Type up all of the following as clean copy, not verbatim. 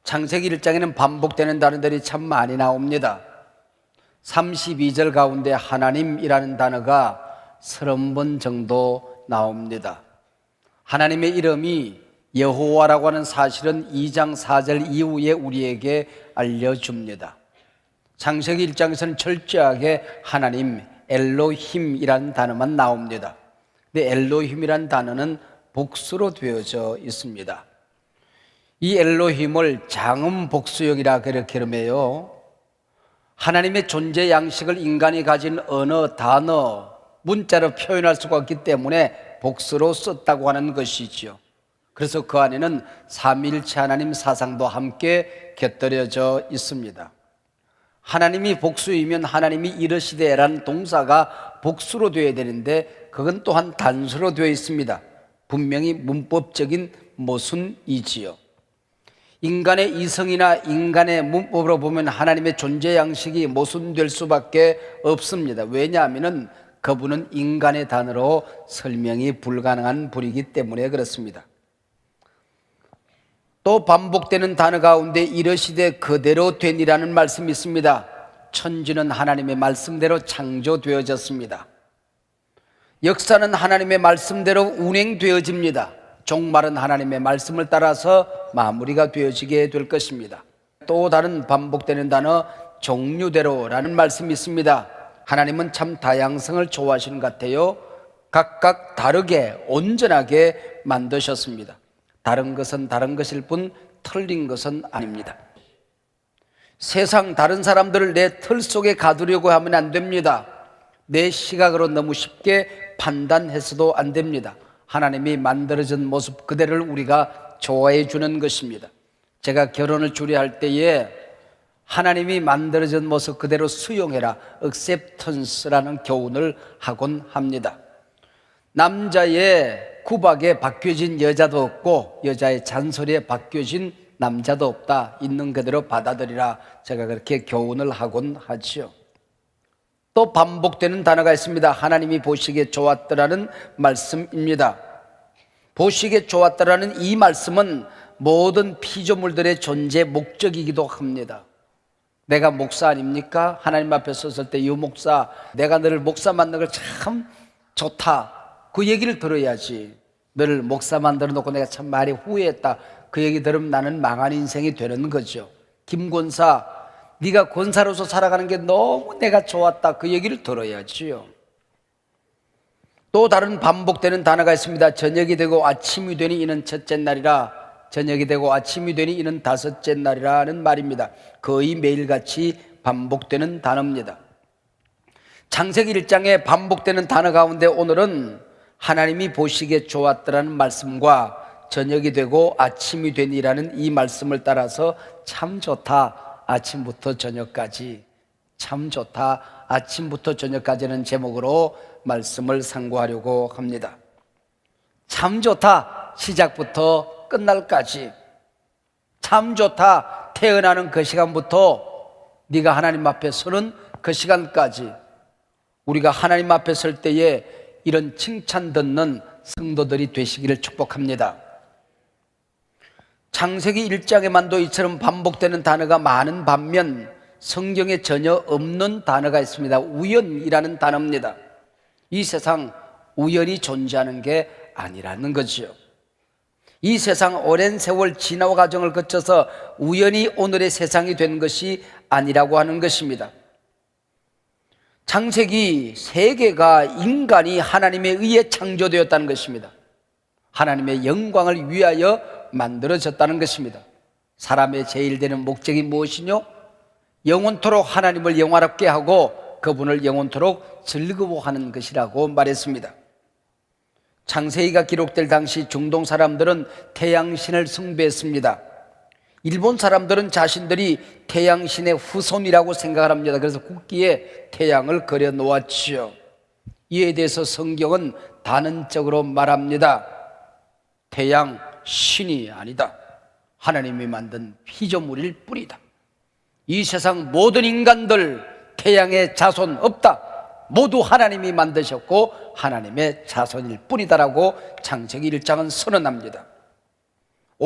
창세기 1장에는 반복되는 단어들이 참 많이 나옵니다. 32절 가운데 하나님이라는 단어가 30번 정도 나옵니다. 하나님의 이름이 여호와라고 하는 사실은 2장 4절 이후에 우리에게 알려줍니다. 창세기 1장에서는 철저하게 하나님, 엘로힘이라는 단어만 나옵니다. 근데 엘로힘이라는 단어는 복수로 되어져 있습니다. 이 엘로힘을 장음 복수형이라 그렇게 그러며요. 하나님의 존재 양식을 인간이 가진 언어, 단어, 문자로 표현할 수가 없기 때문에 복수로 썼다고 하는 것이지요. 그래서 그 안에는 삼위일체 하나님 사상도 함께 곁들여져 있습니다. 하나님이 복수이면 하나님이 이르시되라는 동사가 복수로 되어야 되는데 그건 또한 단수로 되어 있습니다. 분명히 문법적인 모순이지요. 인간의 이성이나 인간의 문법으로 보면 하나님의 존재 양식이 모순될 수밖에 없습니다. 왜냐하면 그분은 인간의 단어로 설명이 불가능한 분이기 때문에 그렇습니다. 또 반복되는 단어 가운데 이르시되 그대로 되니라는 말씀이 있습니다. 천지는 하나님의 말씀대로 창조되어졌습니다. 역사는 하나님의 말씀대로 운행되어집니다. 종말은 하나님의 말씀을 따라서 마무리가 되어지게 될 것입니다. 또 다른 반복되는 단어 종류대로라는 말씀이 있습니다. 하나님은 참 다양성을 좋아하시는 것 같아요. 각각 다르게 온전하게 만드셨습니다. 다른 것은 다른 것일 뿐 틀린 것은 아닙니다. 세상 다른 사람들을 내 틀 속에 가두려고 하면 안 됩니다. 내 시각으로 너무 쉽게 판단해서도 안 됩니다. 하나님이 만들어진 모습 그대로를 우리가 좋아해 주는 것입니다. 제가 결혼을 주례할 때에 하나님이 만들어진 모습 그대로 수용해라, acceptance라는 교훈을 하곤 합니다. 남자의 구박에 바뀌어진 여자도 없고 여자의 잔소리에 바뀌어진 남자도 없다. 있는 그대로 받아들이라. 제가 그렇게 교훈을 하곤 하지요. 또 반복되는 단어가 있습니다. 하나님이 보시기에 좋았더라는 말씀입니다. 보시기에 좋았더라는 이 말씀은 모든 피조물들의 존재 목적이기도 합니다. 내가 목사 아닙니까? 하나님 앞에 섰을 때 이 목사, 내가 너를 목사 만든 걸 참 좋다. 그 얘기를 들어야지. 너를 목사 만들어 놓고 내가 참 많이 후회했다. 그 얘기 들으면 나는 망한 인생이 되는 거죠. 김권사, 네가 권사로서 살아가는 게 너무 내가 좋았다. 그 얘기를 들어야지요. 또 다른 반복되는 단어가 있습니다. 저녁이 되고 아침이 되니 이는 첫째 날이라. 저녁이 되고 아침이 되니 이는 다섯째 날이라는 말입니다. 거의 매일같이 반복되는 단어입니다. 창세기 1장에 반복되는 단어 가운데 오늘은 하나님이 보시기에 좋았더라는 말씀과 저녁이 되고 아침이 되니라는 이 말씀을 따라서 참 좋다. 아침부터 저녁까지 참 좋다. 아침부터 저녁까지는 제목으로 말씀을 상고하려고 합니다. 참 좋다. 시작부터 끝날까지 참 좋다. 태어나는 그 시간부터 네가 하나님 앞에 서는 그 시간까지 우리가 하나님 앞에 설 때에 이런 칭찬 듣는 성도들이 되시기를 축복합니다. 창세기 1장에만도 이처럼 반복되는 단어가 많은 반면 성경에 전혀 없는 단어가 있습니다. 우연이라는 단어입니다. 이 세상 우연히 존재하는 게 아니라는 거죠. 이 세상 오랜 세월 진화 과정을 거쳐서 우연히 오늘의 세상이 된 것이 아니라고 하는 것입니다. 창세기 세계가 인간이 하나님에 의해 창조되었다는 것입니다. 하나님의 영광을 위하여 만들어졌다는 것입니다. 사람의 제일 되는 목적이 무엇이뇨? 영원토록 하나님을 영화롭게 하고 그분을 영원토록 즐거워하는 것이라고 말했습니다. 창세기가 기록될 당시 중동 사람들은 태양신을 숭배했습니다. 일본 사람들은 자신들이 태양신의 후손이라고 생각을 합니다. 그래서 국기에 태양을 그려 놓았지요. 이에 대해서 성경은 단언적으로 말합니다. 태양 신이 아니다. 하나님이 만든 피조물일 뿐이다. 이 세상 모든 인간들 태양의 자손 없다. 모두 하나님이 만드셨고 하나님의 자손일 뿐이다라고 창세기 1장은 선언합니다.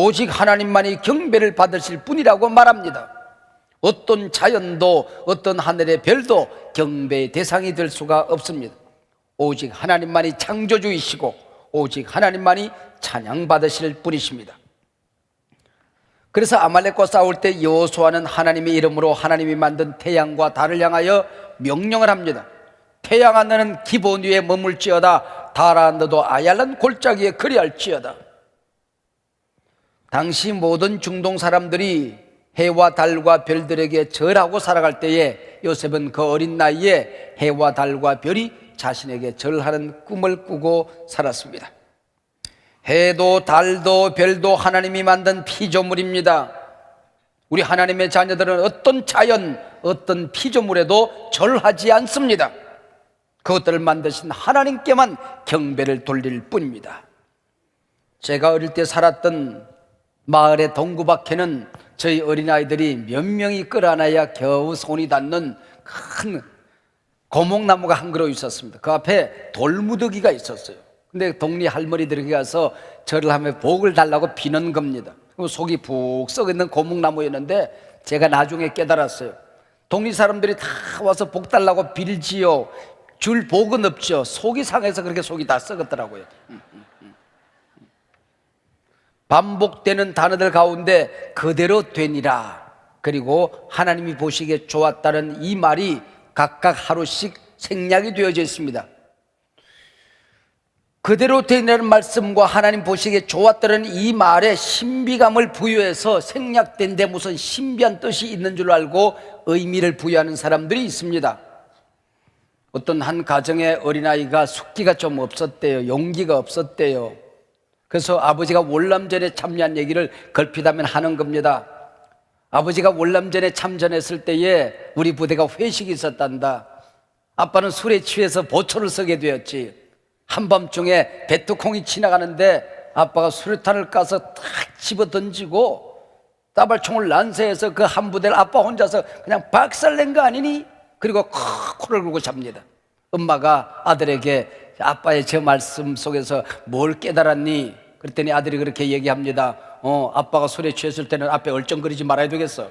오직 하나님만이 경배를 받으실 뿐이라고 말합니다. 어떤 자연도 어떤 하늘의 별도 경배의 대상이 될 수가 없습니다. 오직 하나님만이 창조주이시고 오직 하나님만이 찬양받으실 뿐이십니다. 그래서 아말렉과 싸울 때 여호수아는 하나님의 이름으로 하나님이 만든 태양과 달을 향하여 명령을 합니다. 태양아 너는 기본 위에 머물지어다. 달아 너도 아얄란 골짜기에 그리할지어다. 당시 모든 중동 사람들이 해와 달과 별들에게 절하고 살아갈 때에 요셉은 그 어린 나이에 해와 달과 별이 자신에게 절하는 꿈을 꾸고 살았습니다. 해도 달도 별도 하나님이 만든 피조물입니다. 우리 하나님의 자녀들은 어떤 자연, 어떤 피조물에도 절하지 않습니다. 그것들을 만드신 하나님께만 경배를 돌릴 뿐입니다. 제가 어릴 때 살았던 마을의 동구밖에는 저희 어린아이들이 몇 명이 끌어안아야 겨우 손이 닿는 큰 고목나무가 한 그루 있었습니다. 그 앞에 돌무더기가 있었어요. 근데 동리 할머니들이 가서 절을 하며 복을 달라고 비는 겁니다. 속이 푹 썩어 있는 고목나무였는데 제가 나중에 깨달았어요. 동리 사람들이 다 와서 복 달라고 빌지요. 줄 복은 없죠. 속이 상해서 그렇게 속이 다 썩었더라고요. 반복되는 단어들 가운데 그대로 되니라, 그리고 하나님이 보시기에 좋았다는 이 말이 각각 하루씩 생략이 되어져 있습니다. 그대로 되니라는 말씀과 하나님 보시기에 좋았다는 이 말에 신비감을 부여해서 생략된 데 무슨 신비한 뜻이 있는 줄 알고 의미를 부여하는 사람들이 있습니다. 어떤 한 가정의 어린아이가 숙기가 좀 없었대요. 용기가 없었대요. 그래서 아버지가 월남전에 참여한 얘기를 걸핏하면 하는 겁니다. 아버지가 월남전에 참전했을 때에 우리 부대가 회식이 있었단다. 아빠는 술에 취해서 보초를 서게 되었지. 한밤중에 배트콩이 지나가는데 아빠가 수류탄을 까서 탁 집어 던지고 따발총을 난사해서 그 한 부대를 아빠 혼자서 그냥 박살낸 거 아니니? 그리고 코를 굴고 잡니다. 엄마가 아들에게 아빠의 저 말씀 속에서 뭘 깨달았니? 그랬더니 아들이 그렇게 얘기합니다. 아빠가 술에 취했을 때는 앞에 얼쩡거리지 말아야 되겠어.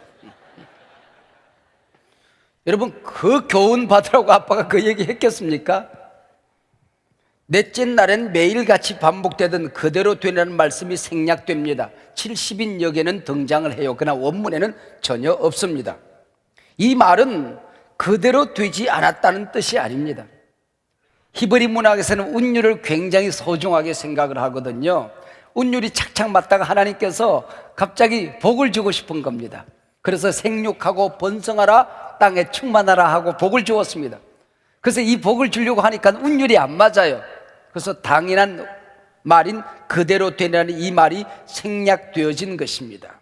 여러분, 그 교훈 받으라고 아빠가 그 얘기 했겠습니까? 넷째 날엔 매일같이 반복되던 그대로 되라는 말씀이 생략됩니다. 70인역에는 등장을 해요. 그러나 원문에는 전혀 없습니다. 이 말은 그대로 되지 않았다는 뜻이 아닙니다. 히브리 문학에서는 운율을 굉장히 소중하게 생각을 하거든요. 운율이 착착 맞다가 하나님께서 갑자기 복을 주고 싶은 겁니다. 그래서 생육하고 번성하라, 땅에 충만하라 하고 복을 주었습니다. 그래서 이 복을 주려고 하니까 운율이 안 맞아요. 그래서 당연한 말인 그대로 되라는 이 말이 생략되어진 것입니다.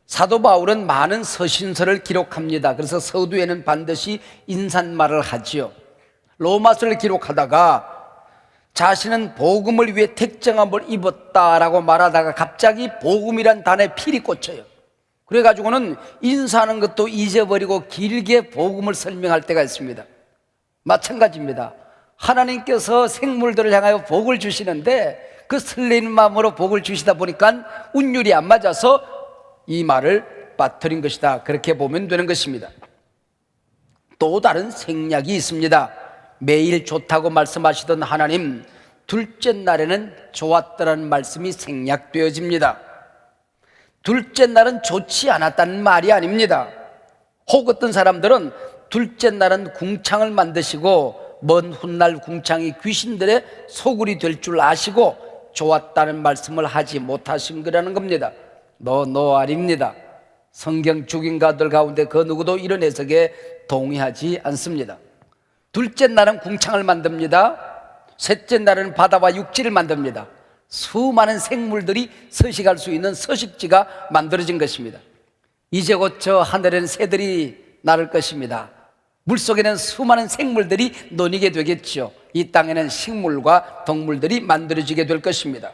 사도 바울은 많은 서신서를 기록합니다. 그래서 서두에는 반드시 인사말을 하지요. 로마서를 기록하다가 자신은 복음을 위해 택정함을 입었다라고 말하다가 갑자기 복음이란 단어에 필이 꽂혀요. 그래가지고는 인사하는 것도 잊어버리고 길게 복음을 설명할 때가 있습니다. 마찬가지입니다. 하나님께서 생물들을 향하여 복을 주시는데 그 설레는 마음으로 복을 주시다 보니까 운율이 안 맞아서 이 말을 빠뜨린 것이다, 그렇게 보면 되는 것입니다. 또 다른 생략이 있습니다. 매일 좋다고 말씀하시던 하나님, 둘째 날에는 좋았다는 말씀이 생략되어집니다. 둘째 날은 좋지 않았다는 말이 아닙니다. 혹 어떤 사람들은 둘째 날은 궁창을 만드시고 먼 훗날 궁창이 귀신들의 소굴이 될 줄 아시고 좋았다는 말씀을 하지 못하신 거라는 겁니다. 아닙니다. 성경 주긴가들 가운데 그 누구도 이런 해석에 동의하지 않습니다. 둘째 날은 궁창을 만듭니다. 셋째 날은 바다와 육지를 만듭니다. 수많은 생물들이 서식할 수 있는 서식지가 만들어진 것입니다. 이제 곧 저 하늘에는 새들이 나를 것입니다. 물속에는 수많은 생물들이 논이게 되겠죠. 이 땅에는 식물과 동물들이 만들어지게 될 것입니다.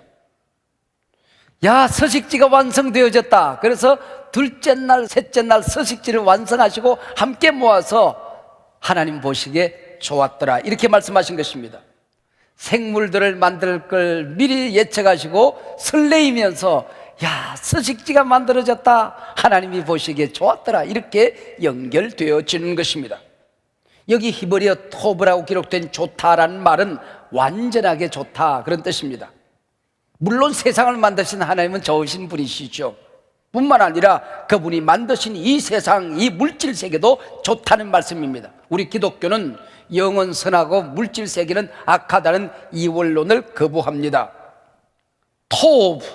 야, 서식지가 완성되어졌다. 그래서 둘째 날, 셋째 날 서식지를 완성하시고 함께 모아서 하나님 보시기에 좋았더라, 이렇게 말씀하신 것입니다. 생물들을 만들 걸 미리 예측하시고 설레이면서 야, 서식지가 만들어졌다, 하나님이 보시기에 좋았더라, 이렇게 연결되어지는 것입니다. 여기 히브리어 토브라고 기록된 좋다라는 말은 완전하게 좋다, 그런 뜻입니다. 물론 세상을 만드신 하나님은 좋으신 분이시죠. 뿐만 아니라 그분이 만드신 이 세상, 이 물질 세계도 좋다는 말씀입니다. 우리 기독교는 영은 선하고 물질 세계는 악하다는 이원론을 거부합니다. 토브,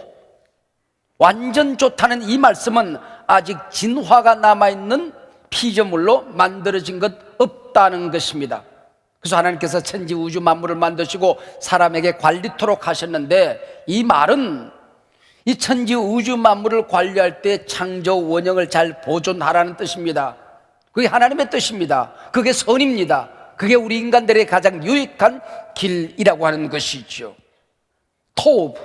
완전 좋다는 이 말씀은 아직 진화가 남아있는 피조물로 만들어진 것 없다는 것입니다. 그래서 하나님께서 천지 우주 만물을 만드시고 사람에게 관리토록 하셨는데, 이 말은 이 천지 우주 만물을 관리할 때 창조 원형을 잘 보존하라는 뜻입니다. 그게 하나님의 뜻입니다. 그게 선입니다. 그게 우리 인간들의 가장 유익한 길이라고 하는 것이죠. 토브,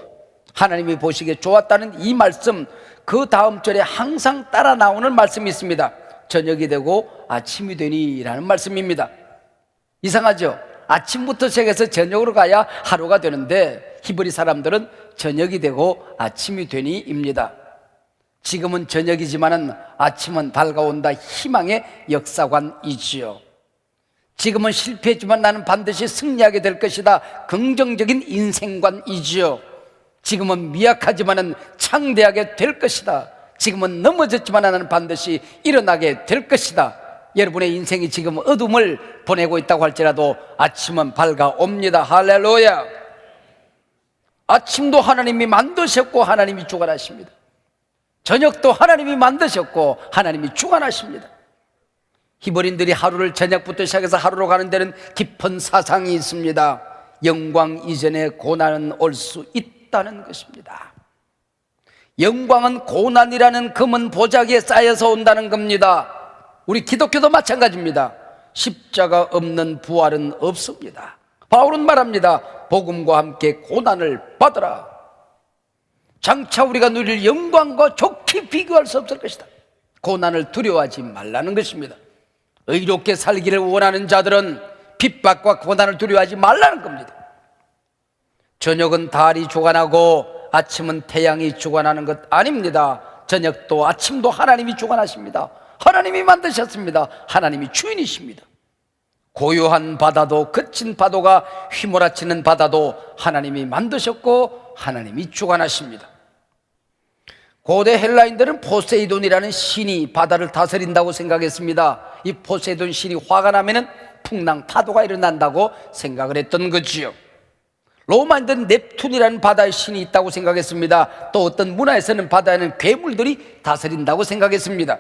하나님이 보시기에 좋았다는 이 말씀, 그 다음 절에 항상 따라 나오는 말씀이 있습니다. 저녁이 되고 아침이 되니 라는 말씀입니다. 이상하죠? 아침부터 시작해서 저녁으로 가야 하루가 되는데 히브리 사람들은 저녁이 되고 아침이 되니 입니다. 지금은 저녁이지만은 아침은 밝아온다, 희망의 역사관이지요. 지금은 실패했지만 나는 반드시 승리하게 될 것이다, 긍정적인 인생관이지요. 지금은 미약하지만은 창대하게 될 것이다. 지금은 넘어졌지만 나는 반드시 일어나게 될 것이다. 여러분의 인생이 지금 어둠을 보내고 있다고 할지라도 아침은 밝아옵니다. 할렐루야. 아침도 하나님이 만드셨고 하나님이 주관하십니다. 저녁도 하나님이 만드셨고 하나님이 주관하십니다. 히브리인들이 하루를 저녁부터 시작해서 하루로 가는 데는 깊은 사상이 있습니다. 영광 이전에 고난은 올 수 있다는 것입니다. 영광은 고난이라는 금은 보자기에 쌓여서 온다는 겁니다. 우리 기독교도 마찬가지입니다. 십자가 없는 부활은 없습니다. 바울은 말합니다. 복음과 함께 고난을 받으라. 장차 우리가 누릴 영광과 좋게 비교할 수 없을 것이다. 고난을 두려워하지 말라는 것입니다. 의롭게 살기를 원하는 자들은 핍박과 고난을 두려워하지 말라는 겁니다. 저녁은 달이 주관하고 아침은 태양이 주관하는 것 아닙니다. 저녁도 아침도 하나님이 주관하십니다. 하나님이 만드셨습니다. 하나님이 주인이십니다. 고요한 바다도 거친 파도가 휘몰아치는 바다도 하나님이 만드셨고 하나님이 주관하십니다. 고대 헬라인들은 포세이돈이라는 신이 바다를 다스린다고 생각했습니다. 이 포세이돈 신이 화가 나면은 풍랑 파도가 일어난다고 생각을 했던 거지요. 로마인들은 넵툰이라는 바다의 신이 있다고 생각했습니다. 또 어떤 문화에서는 바다에는 괴물들이 다스린다고 생각했습니다.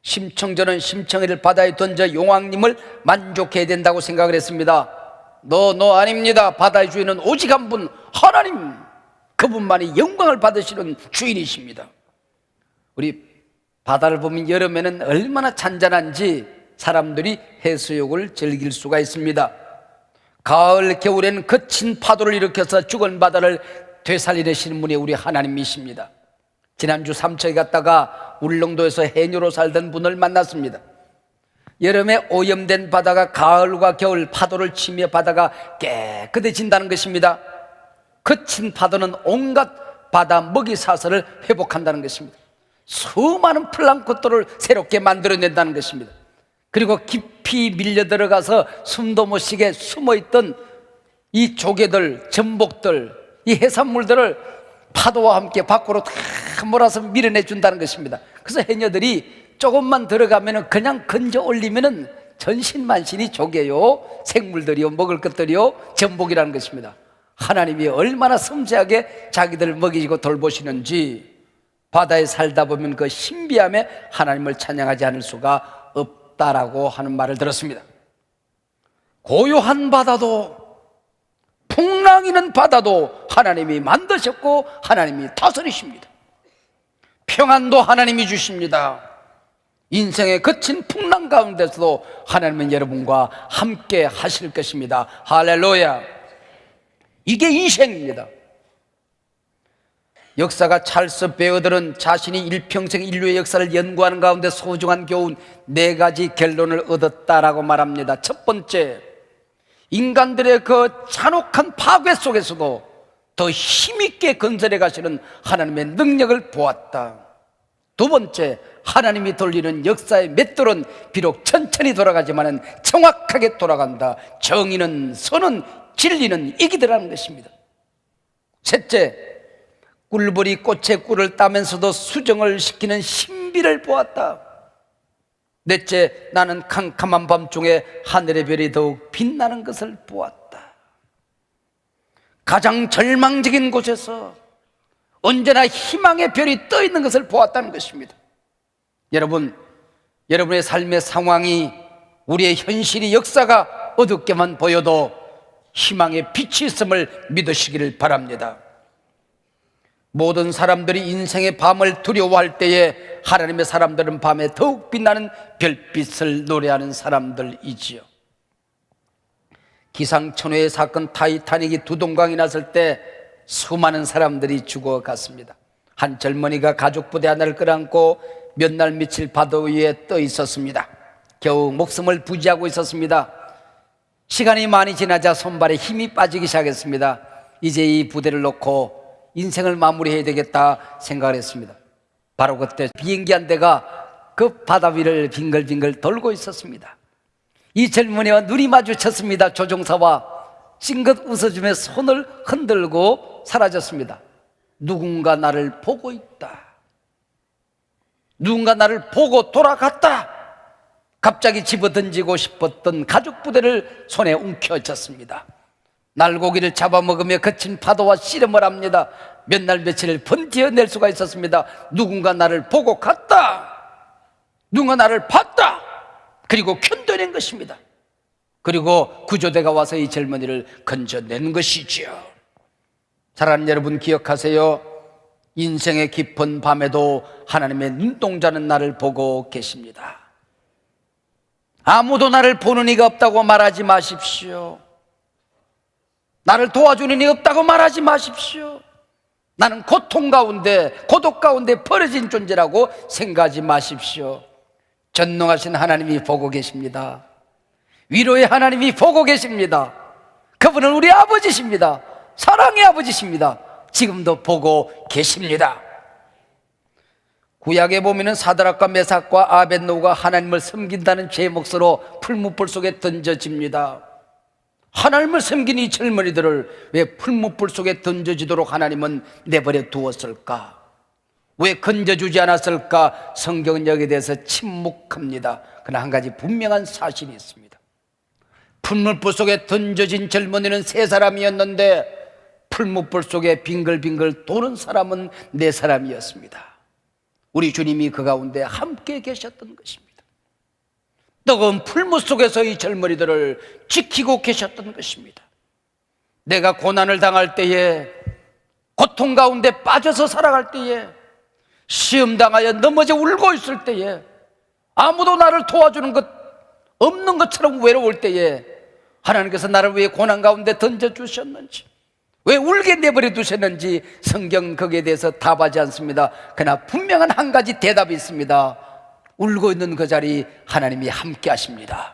심청전은 심청이를 바다에 던져 용왕님을 만족해야 된다고 생각을 했습니다. 너 아닙니다. 바다의 주인은 오직 한 분, 하나님, 그분만이 영광을 받으시는 주인이십니다. 우리 바다를 보면 여름에는 얼마나 잔잔한지 사람들이 해수욕을 즐길 수가 있습니다. 가을, 겨울에는 거친 파도를 일으켜서 죽은 바다를 되살리시는 분이 우리 하나님이십니다. 지난주 삼척에 갔다가 울릉도에서 해녀로 살던 분을 만났습니다. 여름에 오염된 바다가 가을과 겨울 파도를 치며 바다가 깨끗해진다는 것입니다. 거친 파도는 온갖 바다 먹이 사슬을 회복한다는 것입니다. 수많은 플랑크톤을 새롭게 만들어낸다는 것입니다. 그리고 깊이 밀려 들어가서 숨도 못 쉬게 숨어있던 이 조개들, 전복들, 이 해산물들을 파도와 함께 밖으로 다 몰아서 밀어내준다는 것입니다. 그래서 해녀들이 조금만 들어가면 그냥 건져 올리면 전신만신이 조개요, 생물들이요, 먹을 것들이요, 전복이라는 것입니다. 하나님이 얼마나 섬세하게 자기들을 먹이고 돌보시는지 바다에 살다 보면 그 신비함에 하나님을 찬양하지 않을 수가 없다라고 하는 말을 들었습니다. 고요한 바다도 풍랑이는 바다도 하나님이 만드셨고 하나님이 다스리십니다. 평안도 하나님이 주십니다. 인생의 거친 풍랑 가운데서도 하나님은 여러분과 함께 하실 것입니다. 할렐루야. 이게 인생입니다. 역사가 찰스 베어들은 자신이 일평생 인류의 역사를 연구하는 가운데 소중한 교훈 4가지 결론을 얻었다라고 말합니다. 첫 번째, 인간들의 그 잔혹한 파괴 속에서도 더 힘있게 건설해 가시는 하나님의 능력을 보았다. 두 번째, 하나님이 돌리는 역사의 맷돌은 비록 천천히 돌아가지만 정확하게 돌아간다. 정의는 선은 진리는 이기더라는 것입니다. 셋째, 꿀벌이 꽃에 꿀을 따면서도 수정을 시키는 신비를 보았다. 넷째, 나는 캄캄한 밤중에 하늘의 별이 더욱 빛나는 것을 보았다. 가장 절망적인 곳에서 언제나 희망의 별이 떠 있는 것을 보았다는 것입니다. 여러분, 여러분의 삶의 상황이, 우리의 현실이, 역사가 어둡게만 보여도 희망의 빛이 있음을 믿으시기를 바랍니다. 모든 사람들이 인생의 밤을 두려워할 때에 하나님의 사람들은 밤에 더욱 빛나는 별빛을 노래하는 사람들이지요. 기상천외의 사건 타이타닉이 두동강이 났을 때 수많은 사람들이 죽어갔습니다. 한 젊은이가 가죽 부대 하나를 끌어안고 몇 날 며칠 바다 위에 떠 있었습니다. 겨우 목숨을 부지하고 있었습니다. 시간이 많이 지나자 손발에 힘이 빠지기 시작했습니다. 이제 이 부대를 놓고 인생을 마무리해야 되겠다 생각을 했습니다. 바로 그때 비행기 한 대가 그 바다 위를 빙글빙글 돌고 있었습니다. 이 젊은이와 눈이 마주쳤습니다. 조종사와 찡긋 웃어주며 손을 흔들고 사라졌습니다. 누군가 나를 보고 있다. 누군가 나를 보고 돌아갔다. 갑자기 집어던지고 싶었던 가죽 부대를 손에 움켜쥐었습니다. 날고기를 잡아먹으며 거친 파도와 씨름을 합니다. 몇 날 며칠을 번티어낼 수가 있었습니다. 누군가 나를 보고 갔다. 누군가 나를 봤다. 그리고 견뎌낸 것입니다. 그리고 구조대가 와서 이 젊은이를 건져낸 것이지요. 사랑하는 여러분, 기억하세요. 인생의 깊은 밤에도 하나님의 눈동자는 나를 보고 계십니다. 아무도 나를 보는 이가 없다고 말하지 마십시오. 나를 도와주는 이 없다고 말하지 마십시오. 나는 고통 가운데, 고독 가운데 버려진 존재라고 생각하지 마십시오. 전능하신 하나님이 보고 계십니다. 위로의 하나님이 보고 계십니다. 그분은 우리 아버지십니다. 사랑의 아버지십니다. 지금도 보고 계십니다. 구약에 보면은 사드락과 메삭과 아벳노고가 하나님을 섬긴다는 죄의 몫으로 풀무불 속에 던져집니다. 하나님을 섬긴 이 젊은이들을 왜 풀무불 속에 던져지도록 하나님은 내버려 두었을까? 왜 건져주지 않았을까? 성경은 여기에 대해서 침묵합니다. 그러나 한 가지 분명한 사실이 있습니다. 풀무불 속에 던져진 젊은이는 세 사람이었는데 풀무불 속에 빙글빙글 도는 사람은 네 사람이었습니다. 우리 주님이 그 가운데 함께 계셨던 것입니다. 뜨거운 풀무 속에서 이 젊은이들을 지키고 계셨던 것입니다. 내가 고난을 당할 때에, 고통 가운데 빠져서 살아갈 때에, 시험 당하여 넘어져 울고 있을 때에, 아무도 나를 도와주는 것 없는 것처럼 외로울 때에 하나님께서 나를 왜 고난 가운데 던져주셨는지, 왜 울게 내버려 두셨는지 성경 거기에 대해서 답하지 않습니다. 그러나 분명한 한 가지 대답이 있습니다. 울고 있는 그 자리 하나님이 함께 하십니다.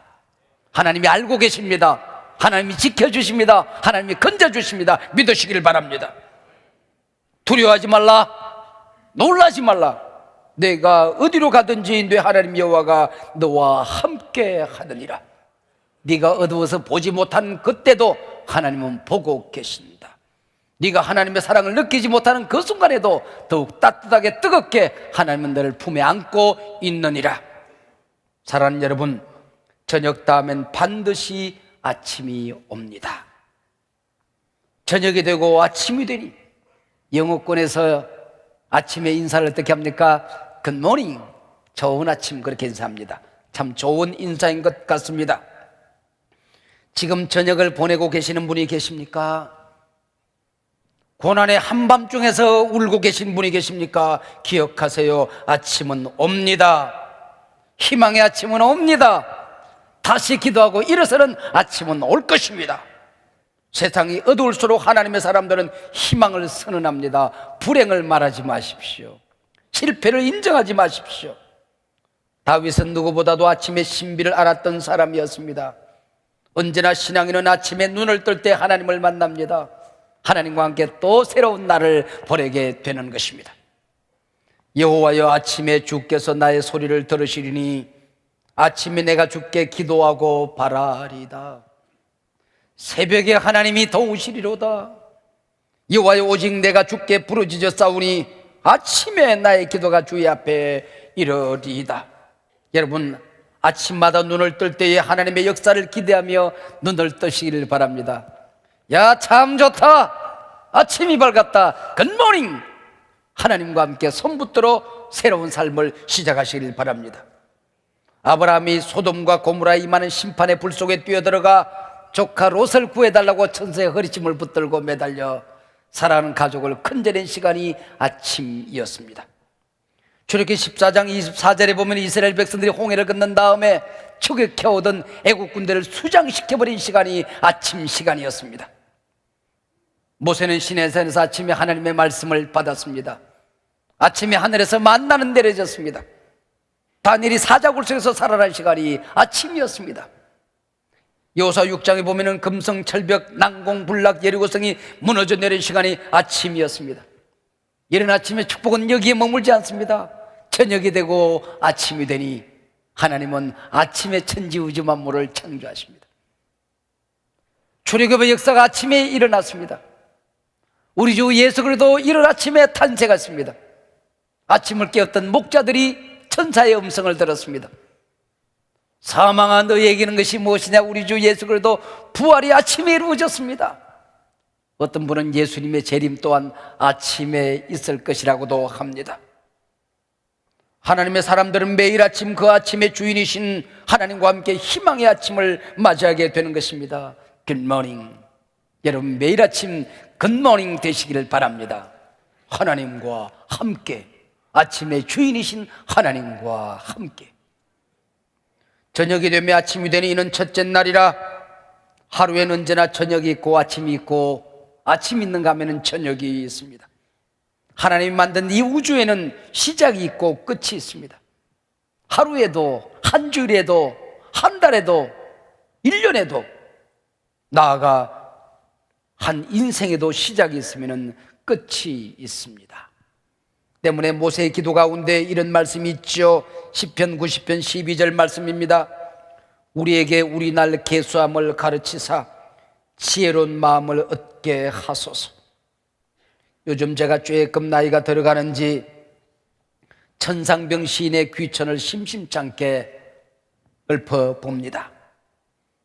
하나님이 알고 계십니다. 하나님이 지켜주십니다. 하나님이 건져주십니다. 믿으시기를 바랍니다. 두려워하지 말라. 놀라지 말라. 내가 어디로 가든지 내 하나님 여호와가 너와 함께 하느니라. 네가 어두워서 보지 못한 그때도 하나님은 보고 계신다. 네가 하나님의 사랑을 느끼지 못하는 그 순간에도 더욱 따뜻하게 뜨겁게 하나님은 너를 품에 안고 있느니라. 사랑하는 여러분, 저녁 다음엔 반드시 아침이 옵니다. 저녁이 되고 아침이 되니 영어권에서 아침에 인사를 어떻게 합니까? Good morning, 좋은 아침, 그렇게 인사합니다. 참 좋은 인사인 것 같습니다. 지금 저녁을 보내고 계시는 분이 계십니까? 고난의 한밤중에서 울고 계신 분이 계십니까? 기억하세요. 아침은 옵니다. 희망의 아침은 옵니다. 다시 기도하고 일어서는 아침은 올 것입니다. 세상이 어두울수록 하나님의 사람들은 희망을 선언합니다. 불행을 말하지 마십시오. 실패를 인정하지 마십시오. 다윗은 누구보다도 아침의 신비를 알았던 사람이었습니다. 언제나 신앙인은 아침에 눈을 뜰 때 하나님을 만납니다. 하나님과 함께 또 새로운 날을 보내게 되는 것입니다. 여호와여, 아침에 주께서 나의 소리를 들으시리니 아침에 내가 주께 기도하고 바라리다. 새벽에 하나님이 도우시리로다. 여호와여, 오직 내가 주께 부르짖어 싸우니 아침에 나의 기도가 주의 앞에 이르리이다. 여러분, 아침마다 눈을 뜰 때에 하나님의 역사를 기대하며 눈을 뜨시기를 바랍니다. 야, 참 좋다, 아침이 밝았다, 굿모닝. 하나님과 함께 손붙들어 새로운 삶을 시작하시길 바랍니다. 아브라함이 소돔과 고모라에 임하는 심판의 불 속에 뛰어들어가 조카 롯을 구해달라고 천사의 허리춤을 붙들고 매달려 사랑하는 가족을 큰절한 시간이 아침이었습니다. 출애굽기 14장 24절에 보면 이스라엘 백성들이 홍해를 건넌 다음에 추격해오던 애국 군대를 수장시켜버린 시간이 아침 시간이었습니다. 모세는 시내산에서 아침에 하나님의 말씀을 받았습니다. 아침에 하늘에서 만나는 내려졌습니다. 다니엘이 사자굴 속에서 살아난 시간이 아침이었습니다. 여호수아 6장에 보면은 금성 철벽 난공불락 여리고성이 무너져 내린 시간이 아침이었습니다. 이른 아침의 축복은 여기에 머물지 않습니다. 저녁이 되고 아침이 되니 하나님은 아침에 천지우주 만물을 창조하십니다. 출애굽의 역사가 아침에 일어났습니다. 우리 주 예수 그리스도 이른 아침에 탄생했습니다. 아침을 깨웠던 목자들이 천사의 음성을 들었습니다. 사망아, 너에게는 것이 무엇이냐? 우리 주 예수 그리스도 부활이 아침에 이루어졌습니다. 어떤 분은 예수님의 재림 또한 아침에 있을 것이라고도 합니다. 하나님의 사람들은 매일 아침 그 아침의 주인이신 하나님과 함께 희망의 아침을 맞이하게 되는 것입니다. 굿모닝. 여러분, 매일 아침 굿모닝 되시기를 바랍니다. 하나님과 함께, 아침의 주인이신 하나님과 함께. 저녁이 되면 아침이 되니 이는 첫째 날이라. 하루에는 언제나 저녁이 있고 아침이 있고, 아침이 있는가 하면 저녁이 있습니다. 하나님이 만든 이 우주에는 시작이 있고 끝이 있습니다. 하루에도, 한 주일에도, 한 달에도, 1년에도, 나아가 한 인생에도 시작이 있으면 끝이 있습니다. 때문에 모세의 기도 가운데 이런 말씀이 있죠. 시편 90편 12절 말씀입니다. 우리에게 우리 날 계수함을 가르치사 지혜로운 마음을 얻게 하소서. 요즘 제가 조금 나이가 들어가는지 천상병 시인의 귀천을 심심찮게 읊어봅니다.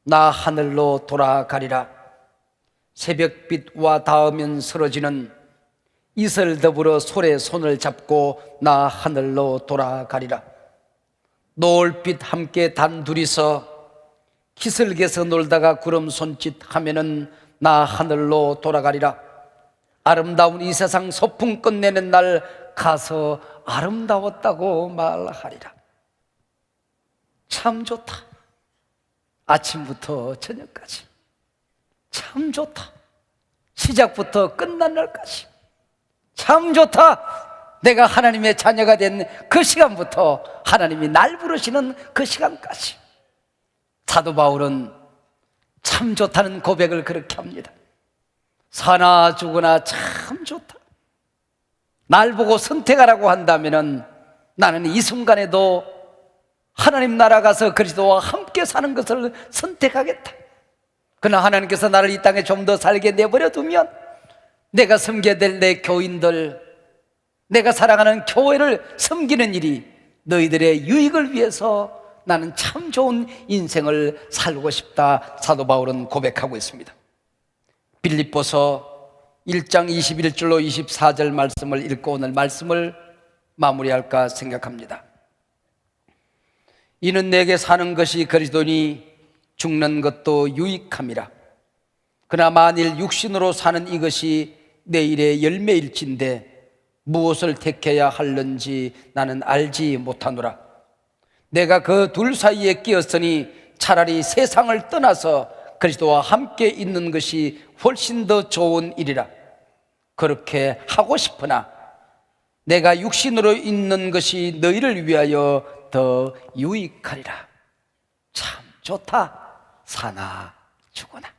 나 하늘로 돌아가리라. 새벽빛과 닿으면 쓰러지는 이슬 더불어 솔의 손을 잡고 나 하늘로 돌아가리라. 노을빛 함께 단둘이서 기슭에서 놀다가 구름 손짓 하면은 나 하늘로 돌아가리라. 아름다운 이 세상 소풍 끝내는 날 가서 아름다웠다고 말하리라. 참 좋다. 아침부터 저녁까지 참 좋다. 시작부터 끝난 날까지 참 좋다. 내가 하나님의 자녀가 된 그 시간부터 하나님이 날 부르시는 그 시간까지. 사도 바울은 참 좋다는 고백을 그렇게 합니다. 사나 죽으나 참 좋다. 날 보고 선택하라고 한다면 나는 이 순간에도 하나님 나라 가서 그리스도와 함께 사는 것을 선택하겠다. 그러나 하나님께서 나를 이 땅에 좀 더 살게 내버려 두면 내가 섬겨야 될 내 교인들, 내가 사랑하는 교회를 섬기는 일이 너희들의 유익을 위해서 나는 참 좋은 인생을 살고 싶다. 사도 바울은 고백하고 있습니다. 빌립보서 1장 21절로 24절 말씀을 읽고 오늘 말씀을 마무리할까 생각합니다. 이는 내게 사는 것이 그리스도니 죽는 것도 유익함이라. 그러나 만일 육신으로 사는 이것이 내일의 열매일진데 무엇을 택해야 할는지 나는 알지 못하노라. 내가 그 둘 사이에 끼었으니 차라리 세상을 떠나서 그리스도와 함께 있는 것이 훨씬 더 좋은 일이라. 그렇게 하고 싶으나 내가 육신으로 있는 것이 너희를 위하여 더 유익하리라. 참 좋다. 사나 주구나.